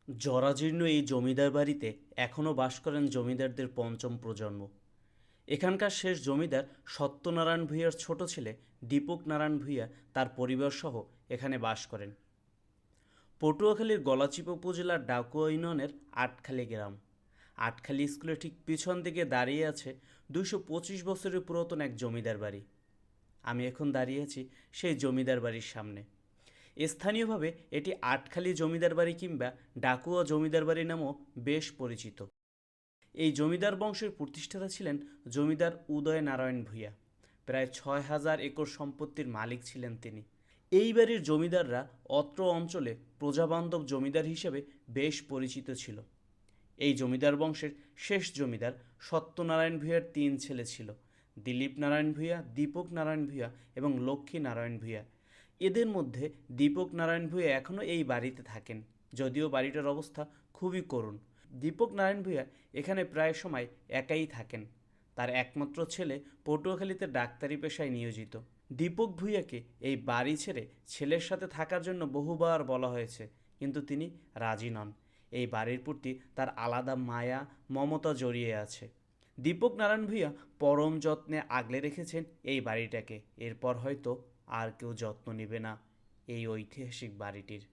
জরাজীর্ণ এই জমিদার বাড়িতে এখনও বাস করেন জমিদারদের পঞ্চম প্রজন্ম। এখানকার শেষ জমিদার সত্যনারায়ণ ভূঁইয়ার ছোট ছেলে দীপক নারায়ণ ভূঁইয়া তার পরিবারসহ এখানে বাস করেন। পটুয়াখালীর গলাচিপা উপজেলার ডাকুয়া ইউনিয়নের আটখালী গ্রাম। আটখালী স্কুলের ঠিক পিছন দিকে দাঁড়িয়ে আছে 225 বছরের পুরাতন এক জমিদার বাড়ি। আমি এখন দাঁড়িয়ে আছি সেই জমিদার বাড়ির সামনে। স্থানীয়ভাবে এটি আটখালী জমিদার বাড়ি কিংবা ডাকুয়া জমিদার বাড়ি নামেও বেশ পরিচিত। এই জমিদার বংশের প্রতিষ্ঠাতা ছিলেন জমিদার উদয় নারায়ণ ভূঁইয়া। প্রায় 6000 একর সম্পত্তির মালিক ছিলেন তিনি। এই বাড়ির জমিদাররা অত্র অঞ্চলে প্রজাবান্ধব জমিদার হিসেবে বেশ পরিচিত ছিল। এই জমিদার বংশের শেষ জমিদার সত্যনারায়ণ ভূঁইয়ার 3 ছেলে ছিল: দিলীপ নারায়ণ ভূঁইয়া, দীপক নারায়ণ ভূঁইয়া এবং লক্ষ্মী নারায়ণ ভূঁইয়া। এদের মধ্যে দীপক নারায়ণ ভূঁইয়া এখনও এই বাড়িতে থাকেন, যদিও বাড়িটার অবস্থা খুবই করুণ। দীপক নারায়ণ ভূঁইয়া এখানে প্রায় সময় একাই থাকেন। তার একমাত্র ছেলে পটুয়াখালীতে ডাক্তারি পেশায় নিয়োজিত। দীপক ভূঁইয়াকে এই বাড়ি ছেড়ে ছেলের সাথে থাকার জন্য বহুবার বলা হয়েছে, কিন্তু তিনি রাজি নন। এই বাড়ির প্রতি তার আলাদা মায়া মমতা জড়িয়ে আছে। দীপক নারায়ণ ভূঁইয়া পরম যত্নে আগলে রেখেছেন এই বাড়িটাকে। এরপর হয়তো আর কেউ যত্ন নেবে না এই ঐতিহাসিক বাড়িটির।